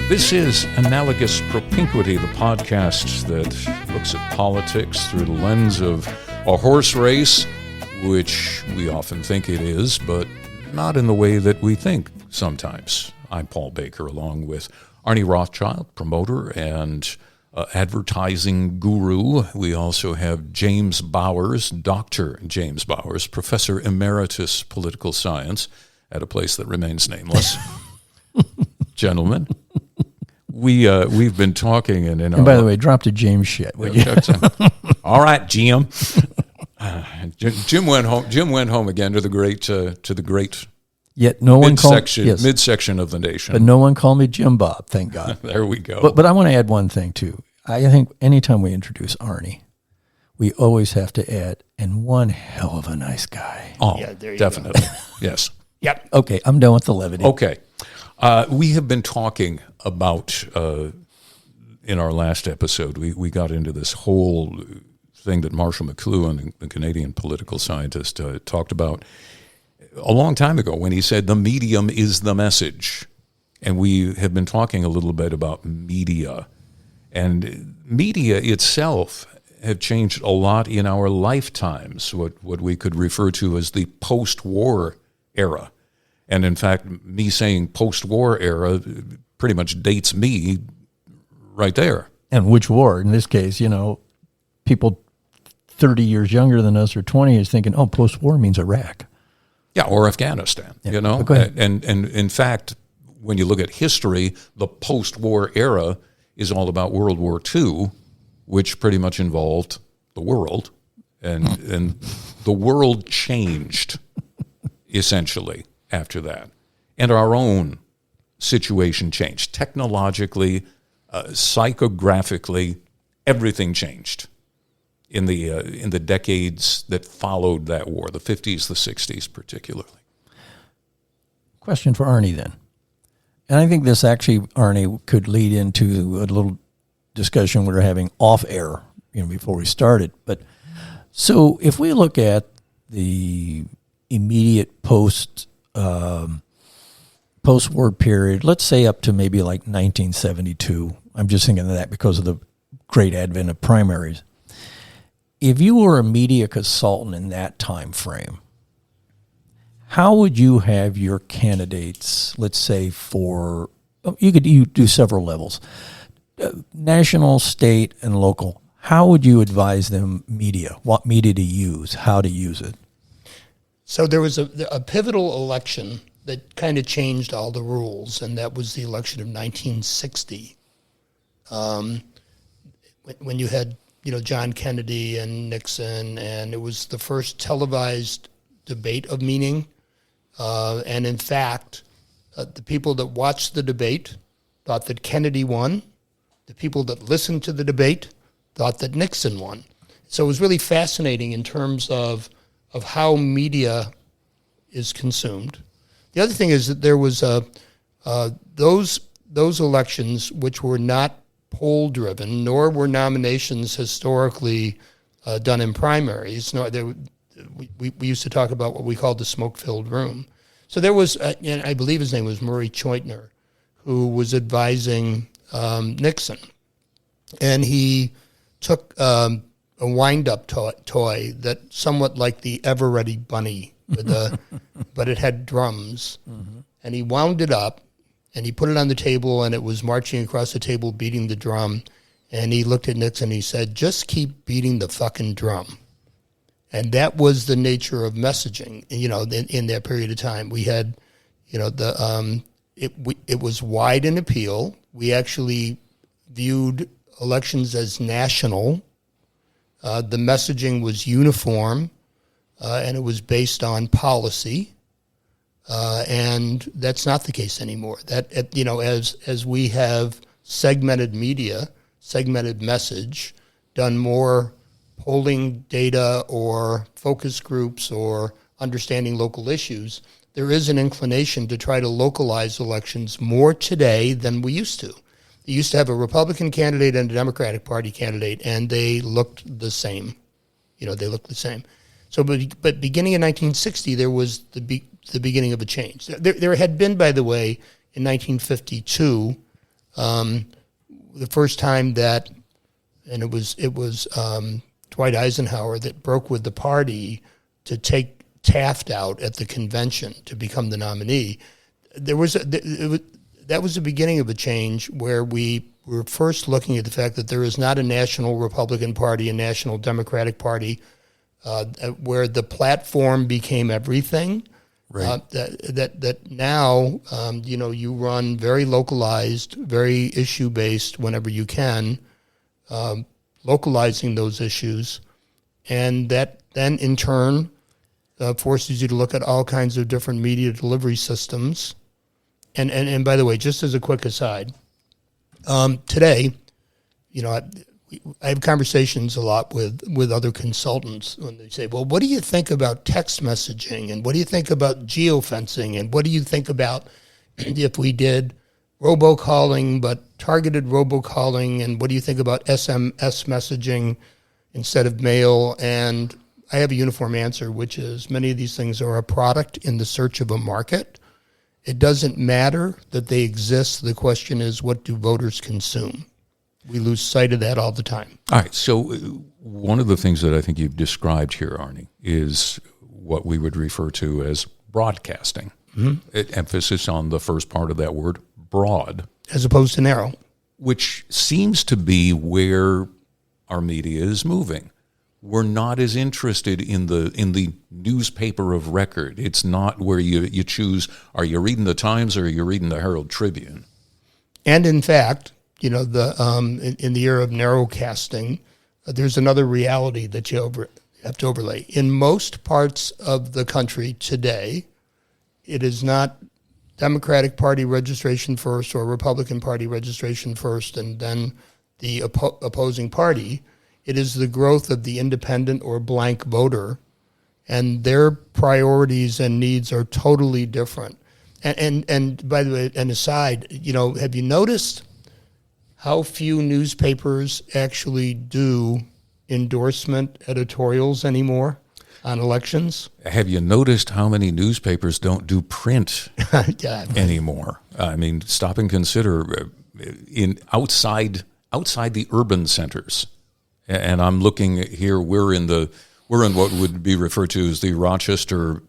This is Analogous Propinquity, the podcast that looks at politics through the lens of a horse race, which we often think it is, but not in the way that we think sometimes. I'm Paul Baker, along with Arnie Rothschild, promoter and advertising guru. We also have James Bowers, Dr. James Bowers, Professor Emeritus Political Science at a place that remains nameless. Gentlemen, we've been talking, and by the way, drop the James shit, would you? All right, Jim. Jim went home. Jim went home again to the great. Yet no one called midsection of the nation. But no one called me Jim Bob. Thank God. There we go. But I want to add one thing too. I think anytime we introduce Arnie, we always have to add, and one hell of a nice guy. Oh, yeah, there you definitely. Go. Yes. Yep. Okay, I'm done with the levity. Okay. We have been talking about, in our last episode, we got into this whole thing that Marshall McLuhan, the Canadian political scientist, talked about a long time ago when he said the medium is the message. And we have been talking a little bit about media. And media itself have changed a lot in our lifetimes, what we could refer to as the post-war era. And in fact, me saying post-war era pretty much dates me right there. And which war? In this case, people 30 years younger than us or 20 is thinking, oh, post-war means Iraq. Yeah, or Afghanistan, yeah. And in fact, when you look at history, the post-war era is all about World War II, which pretty much involved the world. And the world changed, essentially, after that. And our own situation changed. Technologically, psychographically, everything changed in the decades that followed that war, the 50s, the 60s particularly. Question for Arnie then. And I think this actually, Arnie, could lead into a little discussion we were having off air, before we started. But so if we look at the immediate post-war period, let's say up to maybe like 1972. I'm just thinking of that because of the great advent of primaries. If you were a media consultant in that time frame, how would you have your candidates, let's say you do several levels, national, state, and local. How would you advise them what media to use, how to use it? So there was a pivotal election that kind of changed all the rules, and that was the election of 1960. When you had, John Kennedy and Nixon, and it was the first televised debate of meaning. And in fact, the people that watched the debate thought that Kennedy won. The people that listened to the debate thought that Nixon won. So it was really fascinating in terms of how media is consumed. The other thing is that there was those elections which were not poll-driven, nor were nominations historically done in primaries. We used to talk about what we called the smoke-filled room. So there was, and I believe his name was Murray Choitner, who was advising Nixon. And he took a wind-up toy that somewhat like the Ever-Ready Bunny, but it had drums. Mm-hmm. And he wound it up, and he put it on the table, and it was marching across the table, beating the drum. And he looked at Nixon, and he said, "Just keep beating the fucking drum." And that was the nature of messaging, in that period of time. We had, it was wide in appeal. We actually viewed elections as national. The messaging was uniform, and it was based on policy. And that's not the case anymore. That, as we have segmented media, segmented message, done more polling data or focus groups or understanding local issues, there is an inclination to try to localize elections more today than we used to. You used to have a Republican candidate and a Democratic Party candidate, and they looked the same. They looked the same. So, but beginning in 1960, there was the beginning of a change. There had been, by the way, in 1952, The first time that, and it was Dwight Eisenhower that broke with the party to take Taft out at the convention to become the nominee. That was the beginning of a change where we were first looking at the fact that there is not a national Republican Party, a national Democratic Party, where the platform became everything. Right. That now, you run very localized, very issue-based whenever you can, localizing those issues, and that then in turn forces you to look at all kinds of different media delivery systems. And by the way, just as a quick aside, today, I have conversations a lot with other consultants when they say, well, what do you think about text messaging? And what do you think about geofencing? And what do you think about if we did robocalling, but targeted robocalling? And what do you think about SMS messaging instead of mail? And I have a uniform answer, which is many of these things are a product in the search of a market. It doesn't matter that they exist. The question is, what do voters consume? We lose sight of that all the time. All right. So one of the things that I think you've described here, Arnie, is what we would refer to as broadcasting. Emphasis on the first part of that word, broad. As opposed to narrow. Which seems to be where our media is moving. We're not as interested in the newspaper of record. It's not where you choose, are you reading the Times or are you reading the Herald Tribune? And in fact, in the era of narrowcasting, there's another reality that you have to overlay. In most parts of the country today, it is not Democratic Party registration first or Republican Party registration first and then the opposing party. It is the growth of the independent or blank voter, and their priorities and needs are totally different. And by the way, an aside, have you noticed how few newspapers actually do endorsement editorials anymore on elections? Have you noticed how many newspapers don't do print anymore? I mean, stop and consider in outside the urban centers. And I'm looking here. We're in what would be referred to as the Rochester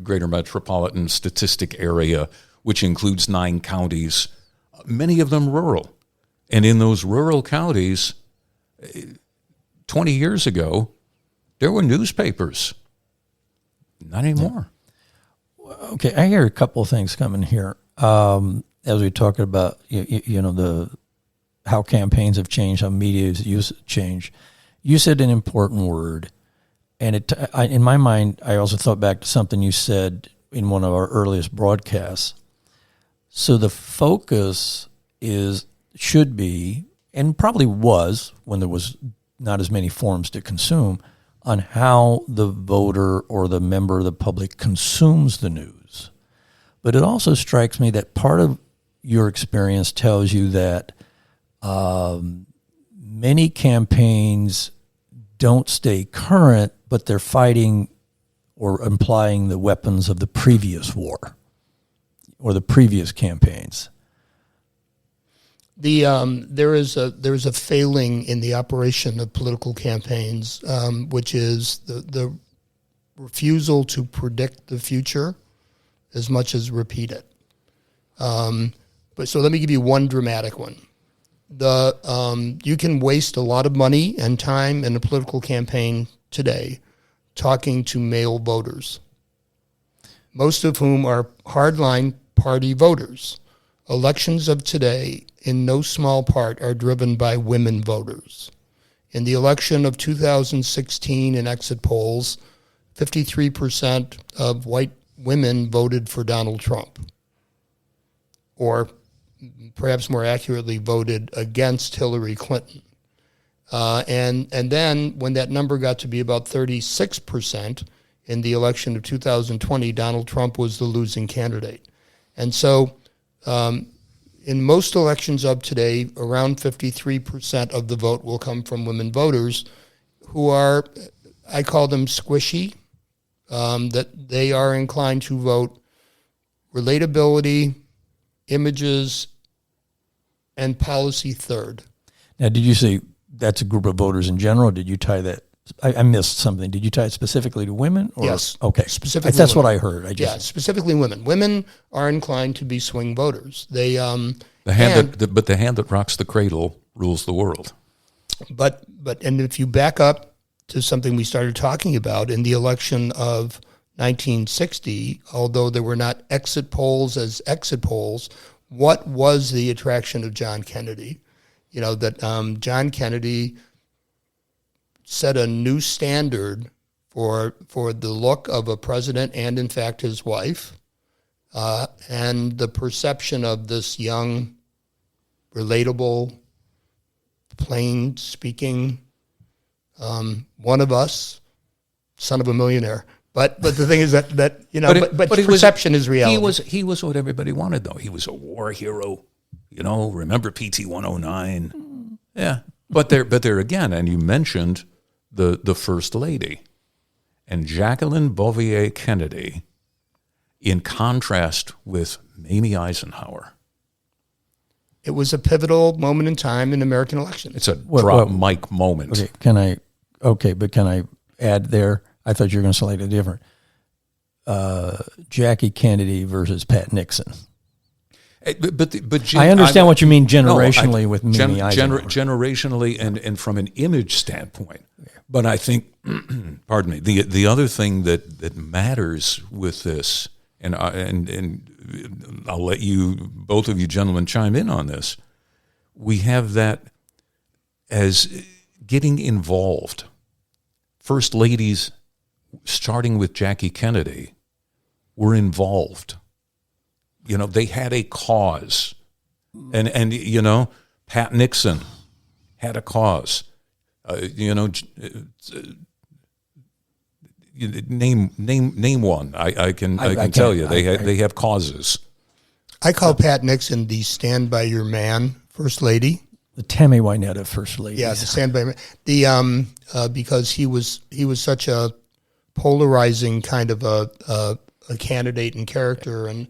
Greater Metropolitan Statistic Area, which includes 9 counties, many of them rural. And in those rural counties, 20 years ago, there were newspapers. Not anymore. Okay, I hear a couple of things coming here as we talk about how campaigns have changed, how media's use changed. You said an important word, and in my mind, I also thought back to something you said in one of our earliest broadcasts. So the focus should be, and probably was when there was not as many forms to consume, on how the voter or the member of the public consumes the news. But it also strikes me that part of your experience tells you that many campaigns don't stay current, but they're fighting or implying the weapons of the previous war or the previous campaigns. There is a failing in the operation of political campaigns, which is the refusal to predict the future as much as repeat it. But so let me give you one dramatic one. You can waste a lot of money and time in a political campaign today talking to male voters, most of whom are hardline party voters. Elections of today, in no small part, are driven by women voters. In the election of 2016 in exit polls, 53% of white women voted for Donald Trump, or perhaps more accurately, voted against Hillary Clinton. And then when that number got to be about 36% in the election of 2020, Donald Trump was the losing candidate. And so in most elections of today, around 53% of the vote will come from women voters who are, I call them squishy, that they are inclined to vote relatability, images, and policy third. Now, did you say that's a group of voters in general? Or did you tie that? I missed something. Did you tie it specifically to women? Or? Yes. Okay. Specifically That's women. what I heard. Yeah, specifically women. Women are inclined to be swing voters. They The hand that rocks the cradle rules the world. But if you back up to something we started talking about in the election of 1960, although there were not exit polls as exit polls, what was the attraction of John Kennedy? You know, that John Kennedy set a new standard for the look of a president and, in fact, his wife, and the perception of this young, relatable, plain-speaking, one of us, son of a millionaire. But the thing is that you know, but perception is reality. He was what everybody wanted, though. He was a war hero. You know, remember PT 109? Yeah. But there again, and you mentioned the First Lady. And Jacqueline Bouvier Kennedy, in contrast with Mamie Eisenhower. It was a pivotal moment in time in American elections. It's a drop mic moment. Okay, but can I add there? I thought you were going to select a different. Jackie Kennedy versus Pat Nixon. But I understand what you mean generationally with Mamie Eisenhower. Generationally and from an image standpoint. But I think, pardon me, the other thing that matters with this, and I'll let you, both of you gentlemen, chime in on this. We have that as getting involved. First ladies, starting with Jackie Kennedy, were involved. You know, they had a cause. And you know, Pat Nixon had a cause. Name one. I can tell you they have causes. I call Pat Nixon the stand by your man First Lady. The Tammy Wynette First Lady. Yeah, the stand by because he was such a polarizing kind of a candidate and character, and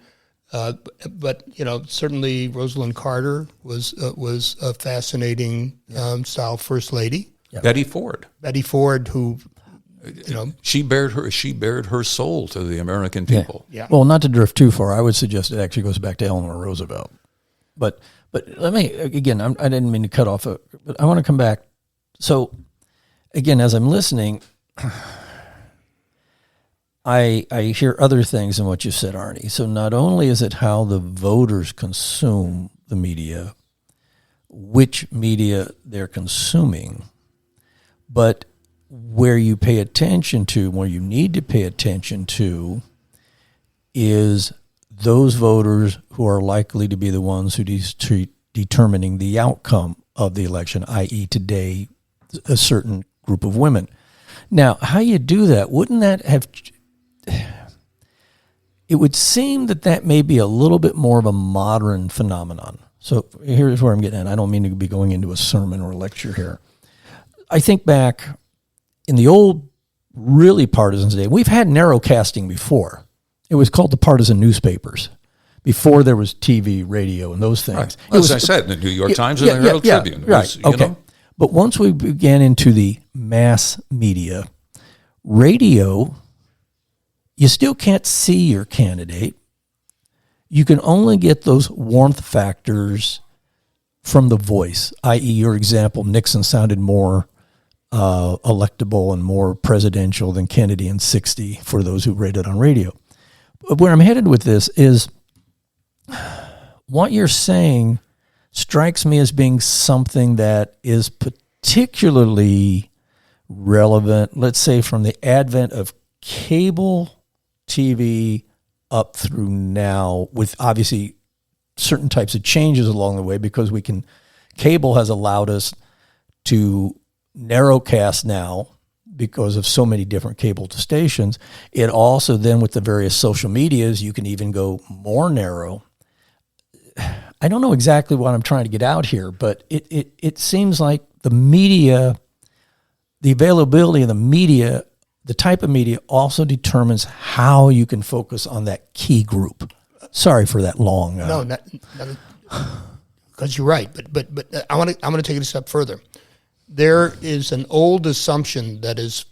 but you know, certainly Rosalind Carter was a fascinating style First Lady. Yeah. Betty Ford, who, you know, she bared her soul to the American people. Yeah. Well, not to drift too far, I would suggest it actually goes back to Eleanor Roosevelt. But let me again. I didn't mean to cut off, but I want to come back. So, again, as I'm listening, I hear other things in what you said, Arnie. So not only is it how the voters consume the media, which media they're consuming, but where you pay attention to, where you need to pay attention to, is those voters who are likely to be the ones who determining the outcome of the election, i.e. today, a certain group of women. Now, how you do that, wouldn't that have... It would seem that may be a little bit more of a modern phenomenon. So here's where I'm getting at. I don't mean to be going into a sermon or a lecture here. I think back in the old, really partisan day, we've had narrowcasting before. It was called the partisan newspapers before there was TV, radio, and those things. Right. As I said, the New York Times and the Herald Tribune. Right. Okay. But once we began into the mass media, radio, you still can't see your candidate. You can only get those warmth factors from the voice, i.e. your example, Nixon sounded more electable and more presidential than Kennedy in 60 for those who read it on radio. But where I'm headed with this is what you're saying strikes me as being something that is particularly relevant, let's say from the advent of cable TV up through now, with obviously certain types of changes along the way, because cable has allowed us to narrowcast now because of so many different cable stations. It also then, with the various social medias, you can even go more narrow. I don't know exactly what I'm trying to get out here, but it seems like the media, the availability of the media, the type of media also determines how you can focus on that key group. Sorry for that long. because you're right. But I want to take it a step further. There is an old assumption that is,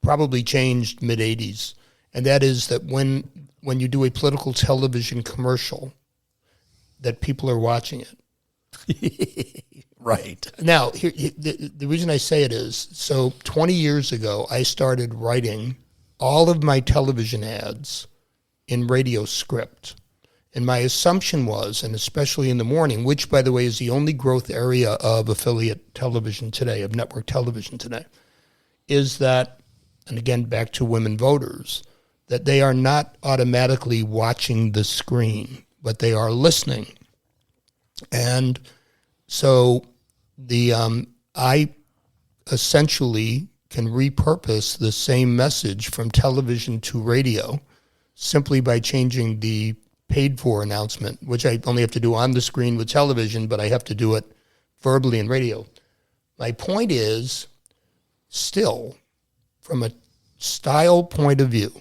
probably changed mid '80s, and that is that when you do a political television commercial, that people are watching it. Right. Now, the reason I say it is, so 20 years ago, I started writing all of my television ads in radio script. And my assumption was, and especially in the morning, which, by the way, is the only growth area of affiliate television today, of network television today, is that, and again, back to women voters, that they are not automatically watching the screen, but they are listening. And so I essentially can repurpose the same message from television to radio simply by changing the paid-for announcement, which I only have to do on the screen with television, but I have to do it verbally in radio. My point is, still, from a style point of view,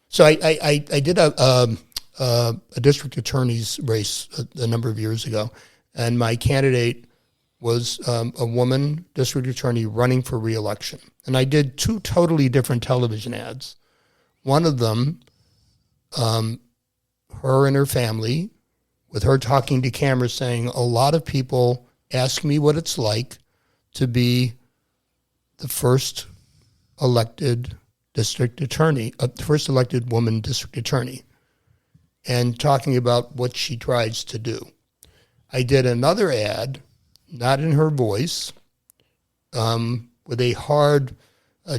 so I did a district attorney's race a number of years ago, and my candidate was a woman district attorney running for re-election. And I did two totally different television ads. One of them, her and her family, with her talking to camera saying, a lot of people ask me what it's like to be the first elected district attorney, first elected woman district attorney, and talking about what she tries to do. I did another ad, not in her voice, with a hard,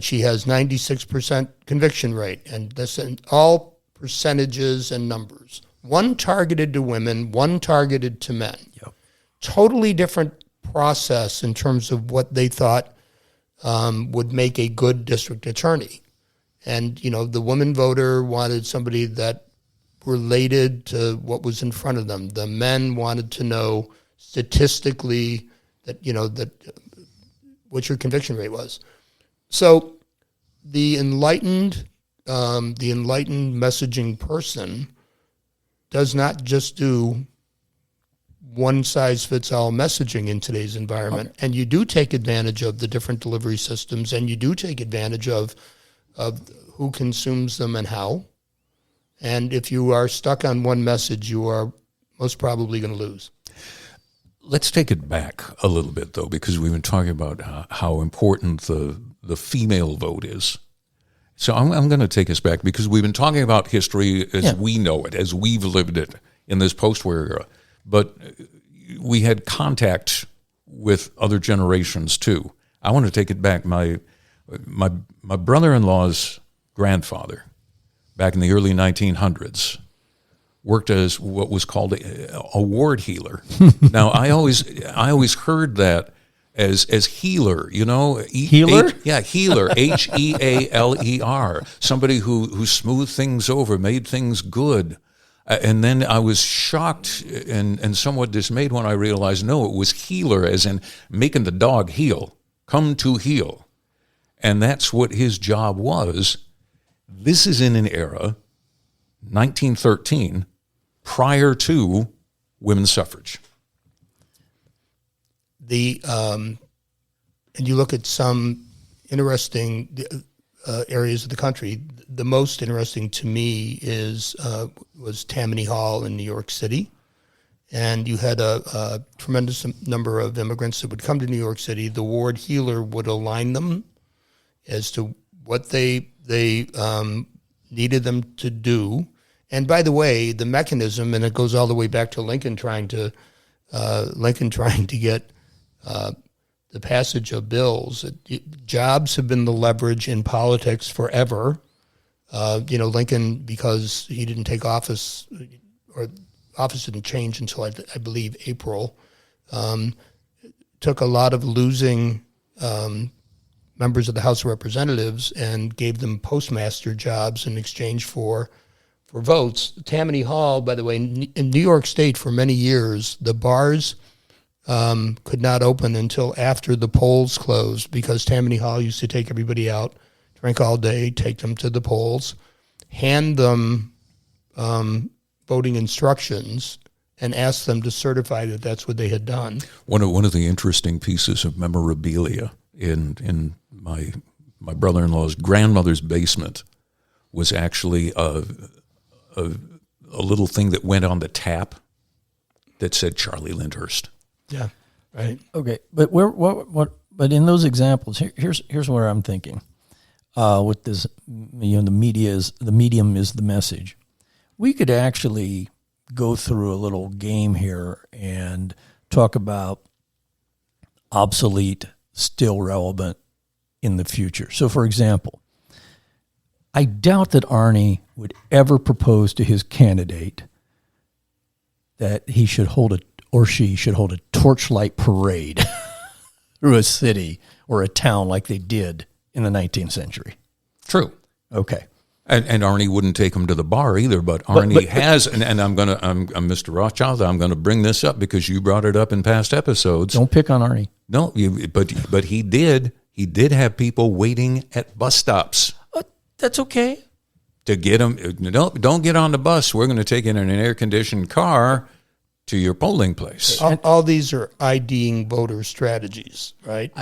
she has 96% conviction rate, and that's in all percentages and numbers. One targeted to women, one targeted to men. Yep. Totally different process in terms of what they thought would make a good district attorney. And, the woman voter wanted somebody that related to what was in front of them. The men wanted to know statistically that what your conviction rate was. So the enlightened messaging person does not just do one-size-fits-all messaging in today's environment. Okay. And you do take advantage of the different delivery systems, and you do take advantage of who consumes them and how. And if you are stuck on one message, you are most probably going to lose. Let's take it back a little bit, though, because we've been talking about how important the female vote is. So I'm going to take us back, because we've been talking about history as we know it, as we've lived it in this post-war era. But we had contact with other generations, too. I want to take it back. My brother-in-law's grandfather, back in the early 1900s, worked as what was called a ward healer. Now, I always heard that as healer, Healer? Healer, Healer, somebody who smoothed things over, made things good. And then I was shocked and somewhat dismayed when I realized, no, it was healer, as in making the dog heal, come to heal. And that's what his job was. This is in an era, 1913, prior to women's suffrage. And you look at some interesting areas of the country. The most interesting to me was Tammany Hall in New York City, and you had a tremendous number of immigrants that would come to New York City. The ward healer would align them as to what they needed them to do. And by the way, the mechanism, and it goes all the way back to Lincoln trying to get the passage of bills. Jobs have been the leverage in politics forever. Lincoln, because he didn't take office, or office didn't change until I believe April, took a lot of losing members of the House of Representatives and gave them postmaster jobs in exchange for votes. Tammany Hall, by the way, in New York State for many years, the bars could not open until after the polls closed, because Tammany Hall used to take everybody out, drink all day, take them to the polls, hand them voting instructions and ask them to certify that that's what they had done. One of the interesting pieces of memorabilia in my brother-in-law's grandmother's basement was actually a little thing that went on the tap that said Charlie Lyndhurst. Yeah, right. Okay, but but in those examples, here's where I'm thinking. With this, the medium is the message. We could actually go through a little game here and talk about obsolete, still relevant in the future. So, for example, I doubt that Arnie would ever propose to his candidate that he should she should hold a torchlight parade through a city or a town like they did in the 19th century. True. Okay. And Arnie wouldn't take him to the bar either, but Arnie has, and I'm Mr. Rothschild, I'm going to bring this up because you brought it up in past episodes. Don't pick on Arnie. No, but he did have people waiting at bus stops. That's okay. To get them, don't get on the bus. We're going to take you in an air-conditioned car to your polling place. All these are IDing voter strategies, right?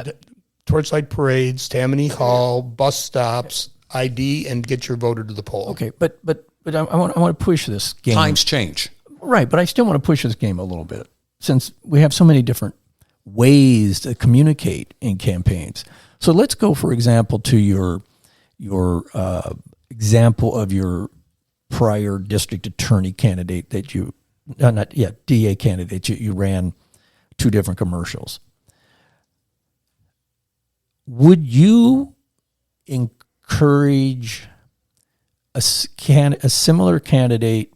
Torchlight parades, Tammany Hall, bus stops, ID, and get your voter to the poll. Okay, but I want to push this game. Times change. Right, but I still want to push this game a little bit since we have so many different ways to communicate in campaigns. So let's go, for example, to your example of your prior district attorney candidate that DA candidate you ran two different commercials. Would you encourage a similar candidate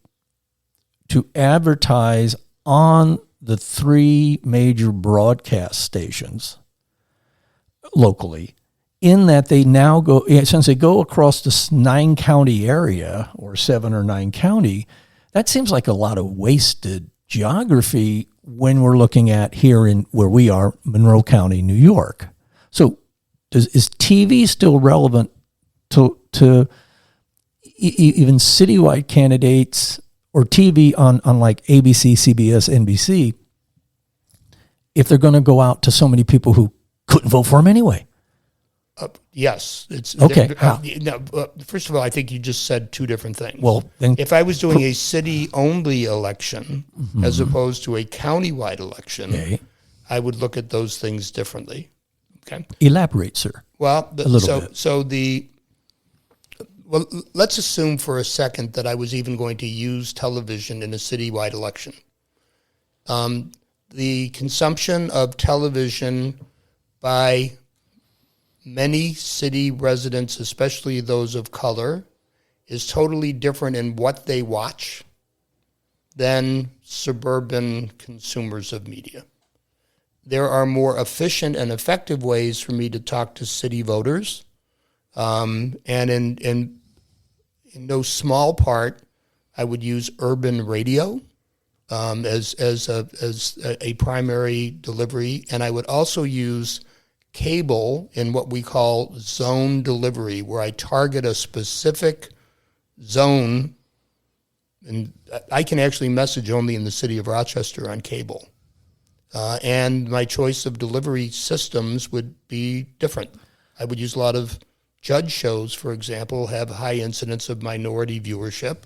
to advertise on the three major broadcast stations locally, in that they now go, since they go across this 9-county area or 7 or 9 county, that seems like a lot of wasted geography when we're looking at here in where we are, Monroe County, New York. So is TV still relevant to even citywide candidates or TV on like ABC, CBS, NBC, if they're going to go out to so many people who couldn't vote for them anyway? Yes. It's okay. First of all, I think you just said two different things. Well, then, if I was doing a city-only election as opposed to a county-wide election, I would look at those things differently. Okay. Elaborate, sir. Well, a little bit. Let's assume for a second that I was even going to use television in a citywide election. The consumption of television by many city residents, especially those of color, is totally different in what they watch than suburban consumers of media. There are more efficient and effective ways for me to talk to city voters, and in no small part, I would use urban radio as a primary delivery, and I would also use cable in what we call zone delivery, where I target a specific zone, and I can actually message only in the city of Rochester on cable. And my choice of delivery systems would be different. I would use a lot of judge shows, for example, have high incidence of minority viewership.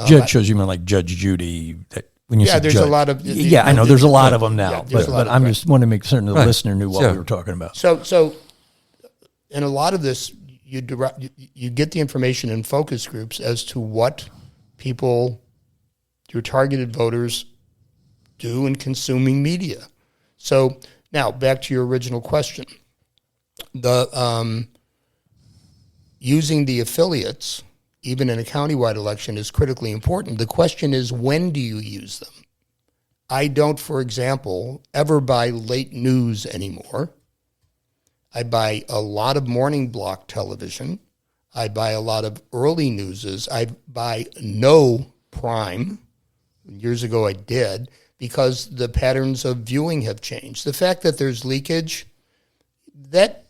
Judge shows, you mean like Judge Judy? That when you say there's judge, a lot of... I know there's a lot of them now, yeah, but I'm just want to make certain the listener knew what we were talking about. So in a lot of this, you get the information in focus groups as to what people, your targeted voters, do in consuming media. So now back to your original question. The using the affiliates, even in a countywide election, is critically important. The question is, when do you use them? I don't, for example, ever buy late news anymore. I buy a lot of morning block television. I buy a lot of early newses. I buy no prime. Years ago I did, because the patterns of viewing have changed. The fact that there's leakage, that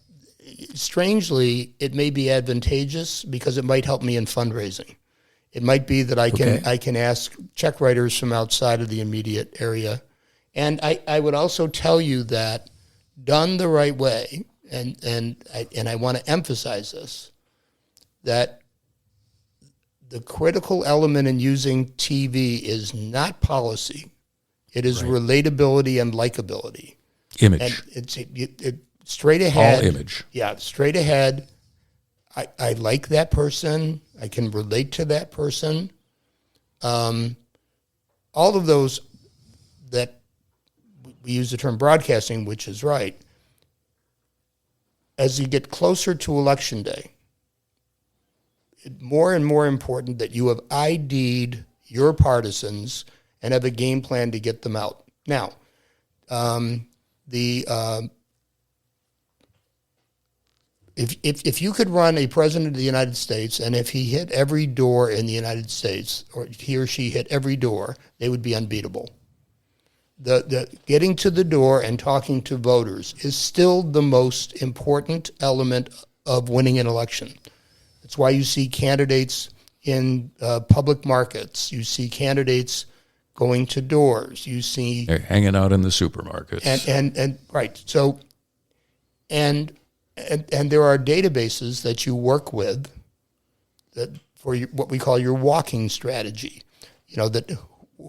strangely, it may be advantageous because it might help me in fundraising. It might be that I Okay. can ask check writers from outside of the immediate area. And I would also tell you that done the right way, and I want to emphasize this, that the critical element in using TV is not policy. It is relatability and likability. Image. And it's straight ahead. All image. Yeah, straight ahead. I like that person. I can relate to that person. All of those that we use the term broadcasting, which is right. As you get closer to Election Day, it's more and more important that you have ID'd your partisans and have a game plan to get them out. Now, if you could run a president of the United States, and if he hit every door in the United States, or he or she hit every door, they would be unbeatable. The getting to the door and talking to voters is still the most important element of winning an election. That's why you see candidates in public markets. You see candidates going to doors. You see They're hanging out in the supermarkets. and right. So and there are databases that you work with that for what we call your walking strategy. You know, that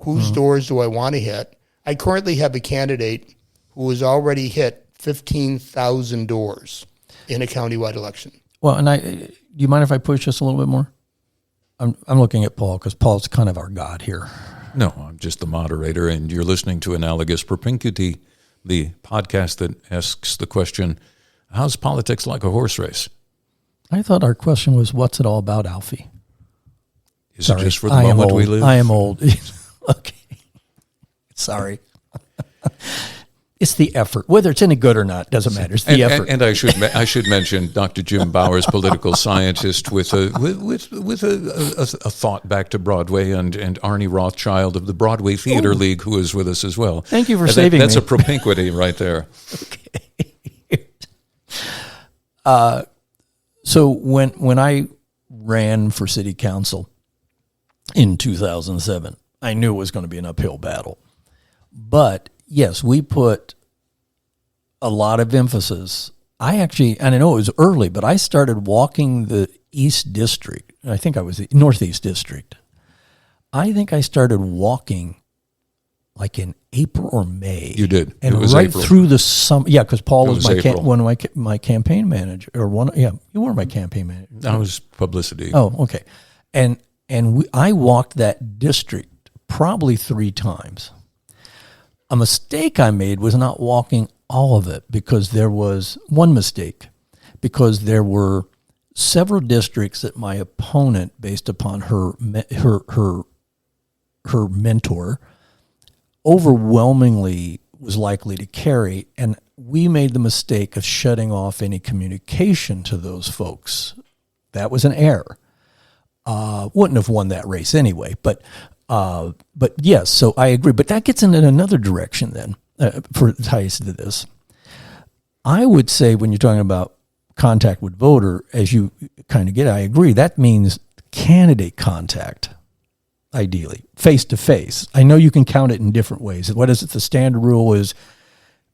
whose doors do I want to hit? I currently have a candidate who has already hit 15,000 doors in a countywide election. Well, and do you mind if I push this a little bit more? I'm looking at Paul because Paul's kind of our god here. No, I'm just the moderator, and you're listening to Analogous Propinquity, the podcast that asks the question, how's politics like a horse race? I thought our question was, what's it all about, Alfie? Is it just for the moment we live? I am old. Okay. Sorry. It's the effort. Whether it's any good or not doesn't matter. It's the effort. And I should mention Dr. Jim Bowers, political scientist, with a thought back to Broadway, and Arnie Rothschild of the Broadway Theater League, who is with us as well. Thank you for saving That's me. a propinquity right there. Okay. So when I ran for city council in 2007, I knew it was going to be an uphill battle. But yes, we put a lot of emphasis. And I know it was early, but I started walking the East District. I think I was the Northeast District. I think I started walking like in April or May. You did. And it was right April. through the summer. Yeah, because Paul was one of my campaign manager. You were my campaign manager. That was publicity. Oh, okay. And I walked that district probably 3 times. A mistake I made was not walking all of it, because there was one mistake, because there were several districts that my opponent, based upon her mentor, overwhelmingly was likely to carry, and we made the mistake of shutting off any communication to those folks. That was an error. Wouldn't have won that race anyway, but yes, so I agree. But that gets into another direction then, for ties to this. I would say when you're talking about contact with voter, as you kind of get, I agree, that means candidate contact, ideally, face-to-face. I know you can count it in different ways. What is it? The standard rule is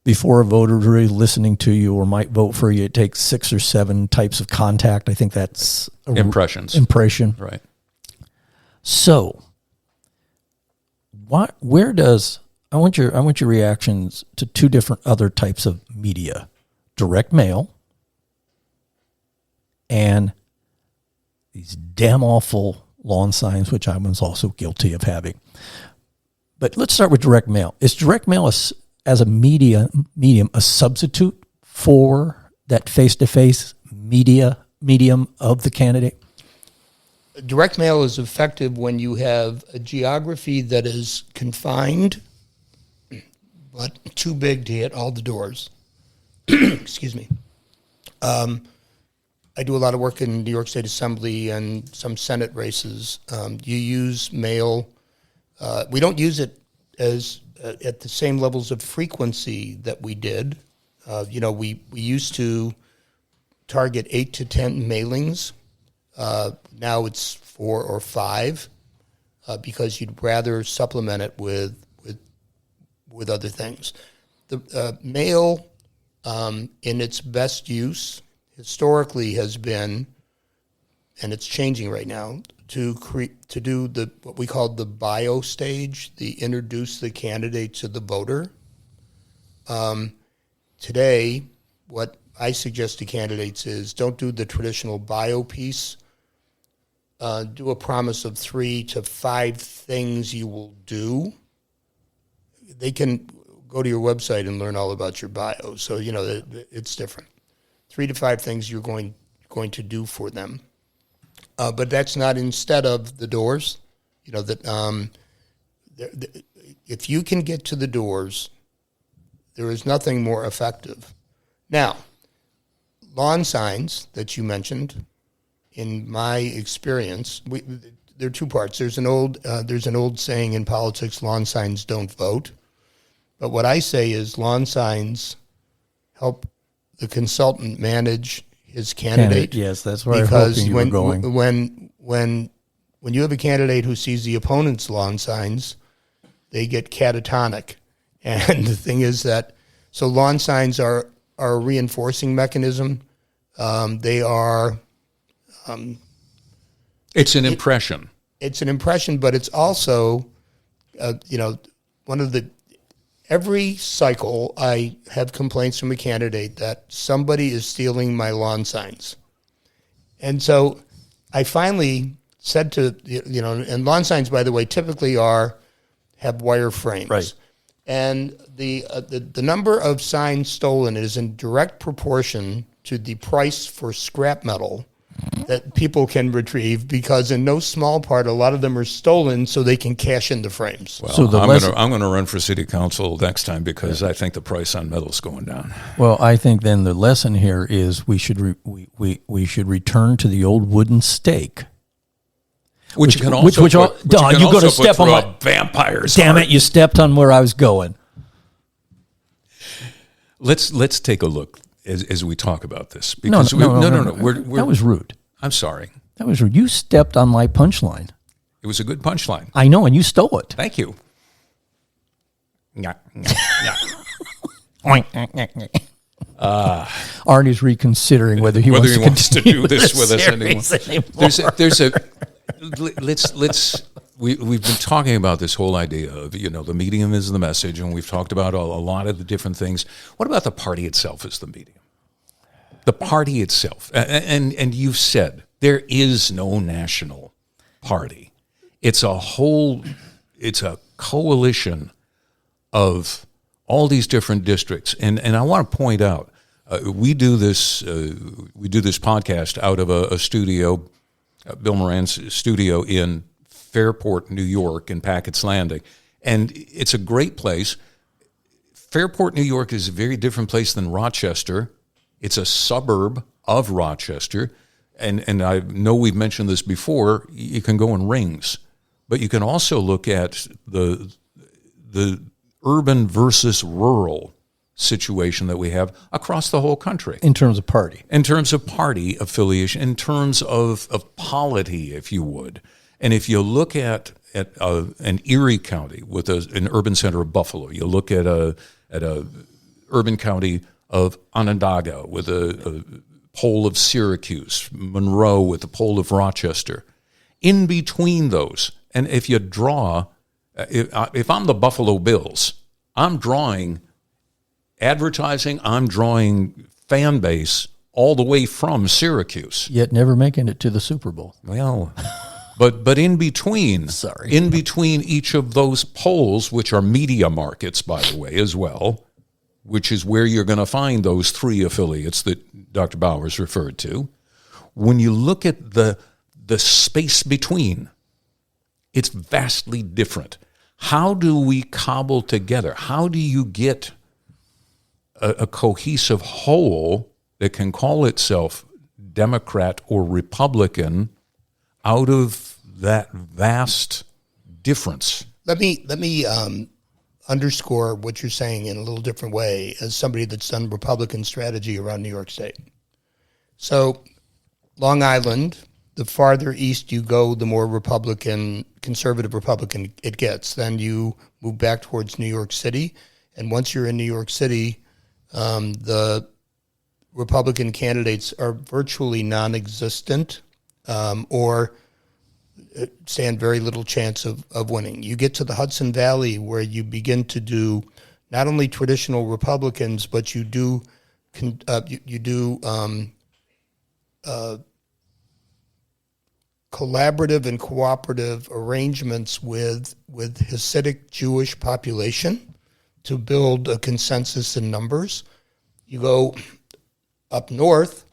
before a voter is really listening to you or might vote for you, it takes 6 or 7 types of contact. I think that's Impression. Right. So I want your reactions to 2 different other types of media: direct mail and these damn awful lawn signs, which I was also guilty of having. But let's start with direct mail. Is direct mail as a medium a substitute for that face-to-face medium of the candidate? Direct mail is effective when you have a geography that is confined, but too big to hit all the doors. Excuse me. I do a lot of work in New York State Assembly and some Senate races. You use mail. We don't use it as at the same levels of frequency that we did. We used to target 8 to 10 mailings Now it's 4 or 5 because you'd rather supplement it with other things. The mail, in its best use, historically has been, and it's changing right now, to do what we call the bio stage, the introduce the candidate to the voter. Today, what I suggest to candidates is don't do the traditional bio piece. Do a promise of 3 to 5 things you will do. They can go to your website and learn all about your bio. So, it's different. 3 to 5 things you're going to do for them. But that's not instead of the doors. If you can get to the doors, there is nothing more effective. Now, lawn signs that you mentioned, in my experience, there are 2 parts. There's an old saying in politics: lawn signs don't vote. But what I say is lawn signs help the consultant manage his candidate. Yes, that's where I was hoping you were going. When you have a candidate who sees the opponent's lawn signs, they get catatonic. And the thing is that, so lawn signs are a reinforcing mechanism. They are... it's an impression. It's an impression, but it's also, one of the... Every cycle, I have complaints from a candidate that somebody is stealing my lawn signs. And so I finally said to, and lawn signs, by the way, typically have wire frames. Right. And the number of signs stolen is in direct proportion to the price for scrap metal that people can retrieve, because in no small part, a lot of them are stolen so they can cash in the frames. Well, so I'm going to run for city council next time because I think the price on metal is going down. Well, I think then the lesson here is we should return to the old wooden stake. Which you can also you're going to step on my vampires. Damn it! You stepped on where I was going. Let's take a look as we talk about this. Because no. That was rude. I'm sorry. That was rude. You stepped on my punchline. It was a good punchline. I know, and you stole it. Thank you. Arnie's reconsidering whether he wants to do this with us anymore. We've been talking about this whole idea of, the medium is the message, and we've talked about a lot of the different things. What about the party itself as the medium? The party itself. And you've said there is no national party. It's a coalition of all these different districts. And I want to point out, we do this podcast out of a studio, Bill Moran's studio in Fairport, New York, in Packett's Landing. And it's a great place. Fairport, New York is a very different place than Rochester. It's a suburb of Rochester. And I know we've mentioned this before, you can go in rings. But you can also look at the urban versus rural situation that we have across the whole country. In terms of party. In terms of party affiliation, in terms of polity, if you would. And if you look at an Erie County with an urban center of Buffalo, you look at a urban county of Onondaga with a pole of Syracuse, Monroe with the pole of Rochester. In between those, and if you draw, if I'm the Buffalo Bills, I'm drawing advertising, I'm drawing fan base all the way from Syracuse. Yet never making it to the Super Bowl. Well... But in between, in between each of those polls, which are media markets, by the way, as well, which is where you're going to find those 3 affiliates that Dr. Bowers referred to, when you look at the space between, it's vastly different. How do we cobble together? How do you get a cohesive whole that can call itself Democrat or Republican out of that vast difference? Let me underscore what you're saying in a little different way as somebody that's done Republican strategy around New York State. So Long Island the farther east you go, the more conservative Republican it gets. Then you move back towards New York City, and once you're in New York City, the Republican candidates are virtually non-existent, or stand very little chance of winning. You get to the Hudson Valley, where you begin to do not only traditional Republicans, but you do collaborative and cooperative arrangements with Hasidic Jewish population to build a consensus in numbers. You go up north,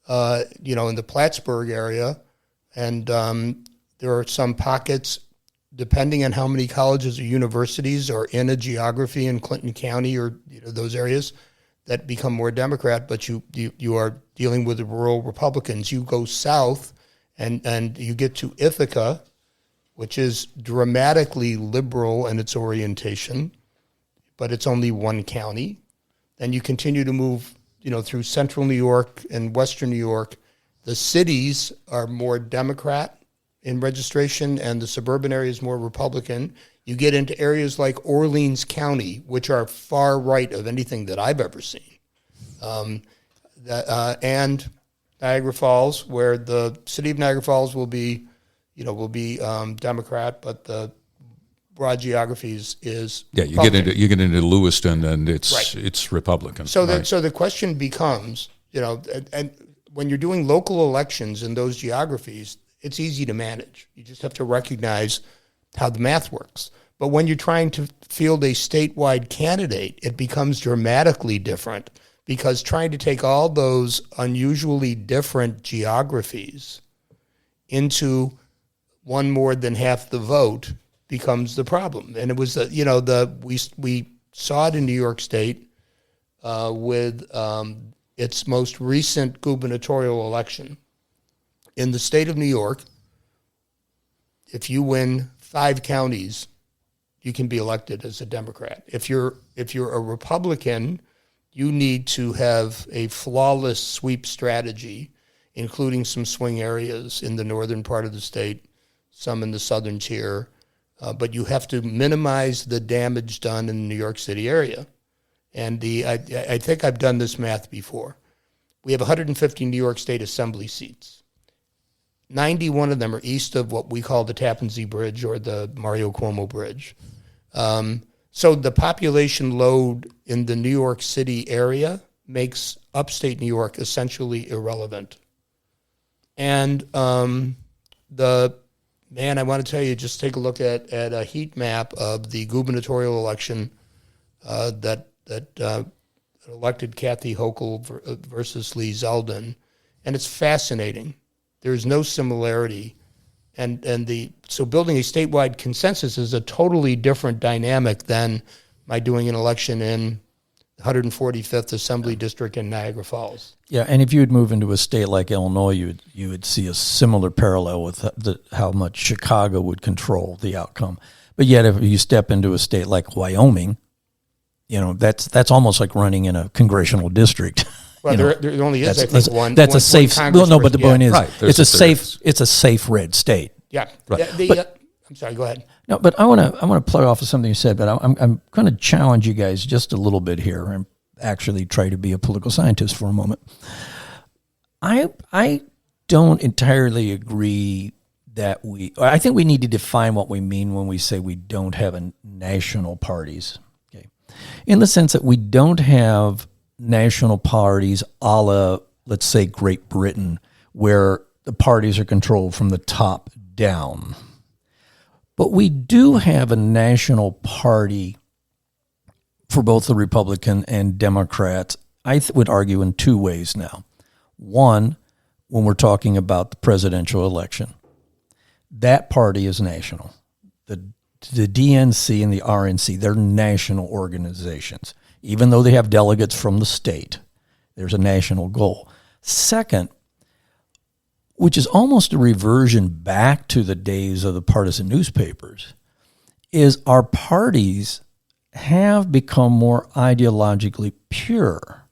in the Plattsburgh area, and there are some pockets, depending on how many colleges or universities are in a geography in Clinton County or those areas, that become more Democrat, but you are dealing with the rural Republicans. You go south, and you get to Ithaca, which is dramatically liberal in its orientation, but it's only one county. Then you continue to move, through central New York and western New York. The cities are more Democrat in registration, and the suburban areas more Republican. You get into areas like Orleans County, which are far right of anything that I've ever seen, and Niagara Falls, where the city of Niagara Falls will be Democrat, but the broad geography is you Republican. get into Lewiston, and it's Right. it's Republican. So right. so the question becomes, and when you're doing local elections in those geographies, it's easy to manage. You just have to recognize how the math works. But when you're trying to field a statewide candidate, it becomes dramatically different, because trying to take all those unusually different geographies into one more than half the vote becomes the problem. And it was we saw it in New York State with its most recent gubernatorial election. In the state of New York, if you win 5 counties, you can be elected as a Democrat. If you're a Republican, you need to have a flawless sweep strategy, including some swing areas in the northern part of the state, some in the southern tier, but you have to minimize the damage done in the New York City area. And I think I've done this math before. We have 150 New York State Assembly seats. 91 of them are east of what we call the Tappan Zee Bridge or the Mario Cuomo Bridge. So the population load in the New York City area makes upstate New York essentially irrelevant. And I want to tell you, just take a look at a heat map of the gubernatorial election that elected Kathy Hochul versus Lee Zeldin, and it's fascinating. There is no similarity, so building a statewide consensus is a totally different dynamic than my doing an election in the 145th Assembly District in Niagara Falls. Yeah, and if you would move into a state like Illinois, you would see a similar parallel with how much Chicago would control the outcome. But yet, if you step into a state like Wyoming, that's almost like running in a congressional district. Well, there only is, I think, one. That's a safe. Well, no, but the point is, right, it's a safe red state. Yeah. Right. I'm sorry. Go ahead. No, but I want to play off of something you said. But I'm going to challenge you guys just a little bit here, and actually try to be a political scientist for a moment. I don't entirely agree that I think we need to define what we mean when we say we don't have national parties. Okay, in the sense that we don't have national parties a la, let's say, Great Britain, where the parties are controlled from the top down. But we do have a national party for both the Republican and Democrats, I would argue, in 2 ways now. One, when we're talking about the presidential election, that party is national. The DNC and the RNC, they're national organizations. Even though they have delegates from the state, there's a national goal. Second, which is almost a reversion back to the days of the partisan newspapers, is our parties have become more ideologically pure,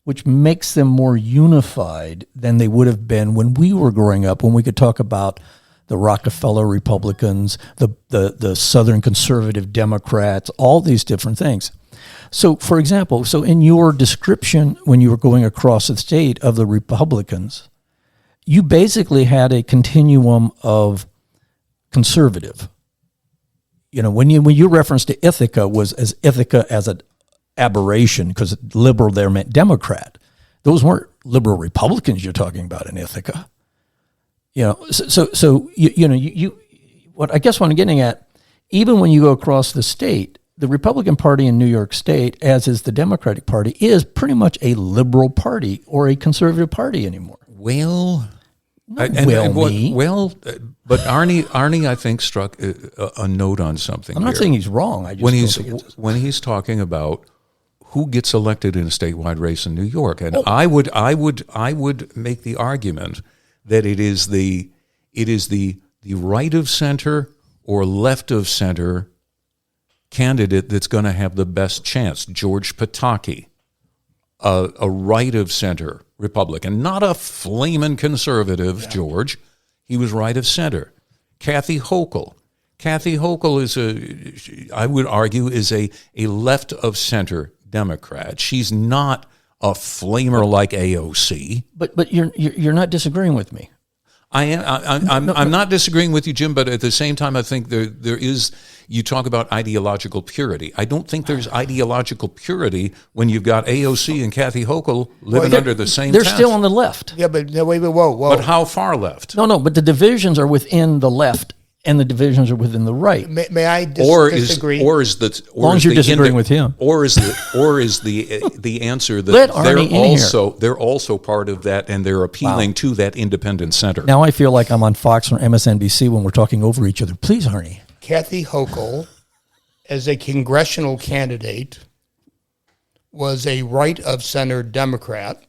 which makes them more unified than they would have been when we were growing up, when we could talk about the Rockefeller Republicans, the Southern Conservative Democrats, all these different things. So, for example, in your description when you were going across the state of the Republicans, you basically had a continuum of conservative. When you referenced to Ithaca was as Ithaca as an aberration, because liberal there meant Democrat. Those weren't liberal Republicans you're talking about in Ithaca. What I guess what I'm getting at, even when you go across the state, the Republican Party in New York State, as is the Democratic Party, is pretty much a liberal party or a conservative party anymore. Well, but Arnie, I think struck a note on something. I'm not saying he's wrong. I just when he's talking about who gets elected in a statewide race in New York, and I would make the argument that it is the right of center or left of center candidate that's going to have the best chance. George Pataki, a right of center Republican, not a flaming conservative. George, he was right of center. Kathy Hochul I would argue is a left of center Democrat. She's not a flamer like AOC. But you're not disagreeing with me. I'm not disagreeing with you, Jim, but at the same time, I think there is, you talk about ideological purity. I don't think there's ideological purity when you've got AOC and Kathy Hochul living under the same They're tent. still on the left. Yeah, but no, wait, whoa. But how far left? No, but the divisions are within the left and the divisions are within the right. May I disagree? As long as you're disagreeing with him. Or is the answer that Let Arnie in here. They're also part of that, and they're appealing to that independent center. Now I feel like I'm on Fox or MSNBC when we're talking over each other. Please, Arnie. Kathy Hochul, as a congressional candidate, was a right-of-center Democrat,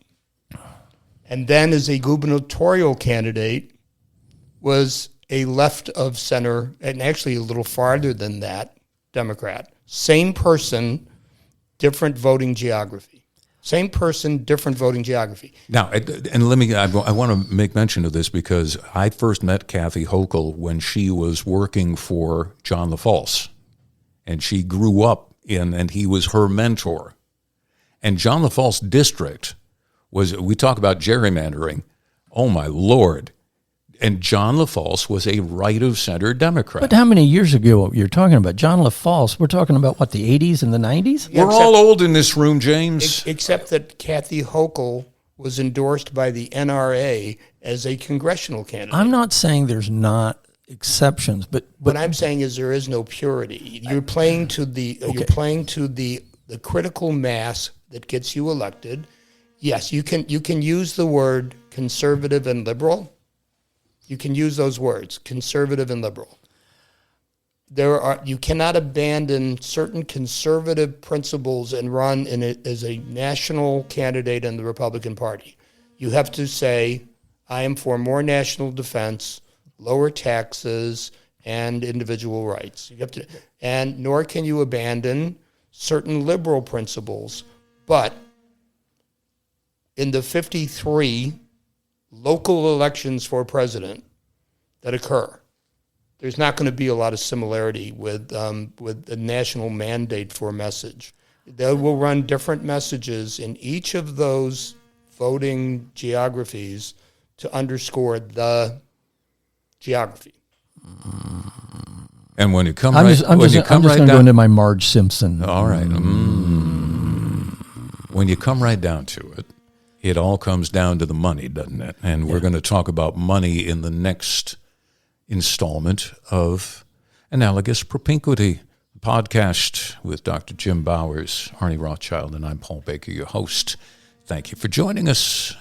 and then as a gubernatorial candidate was a left-of-center, and actually a little farther than that, Democrat. Same person, different voting geography. Same person, different voting geography. Now, and I want to make mention of this because I first met Kathy Hochul when she was working for John LaFalce, and she grew up and he was her mentor. And John LaFalce district we talk about gerrymandering, oh my Lord. And John LaFalce was a right-of-center Democrat. But how many years ago you're talking about? John LaFalce, we're talking about, what, the 80s and the 90s? We're all old in this room, James. Except that Kathy Hochul was endorsed by the NRA as a congressional candidate. I'm not saying there's not exceptions, but what I'm saying is there is no purity. You're playing to the the critical mass that gets you elected. Yes, you can use the word conservative and liberal. You can use those words, conservative and liberal. You cannot abandon certain conservative principles and run in it as a national candidate in the Republican Party. You have to say, I am for more national defense, lower taxes, and individual rights. You have to, and nor can you abandon certain liberal principles. But in the 53 local elections for president that occur, there's not going to be a lot of similarity with the national mandate for a message. They will run different messages in each of those voting geographies to underscore the geography. And when you come I'm just going to go into my Marge Simpson. All right. When you come right down to it, it all comes down to the money, doesn't it? And we're going to talk about money in the next installment of Analogous Propinquity podcast with Dr. Jim Bowers, Arnie Rothschild, and I'm Paul Baker, your host. Thank you for joining us.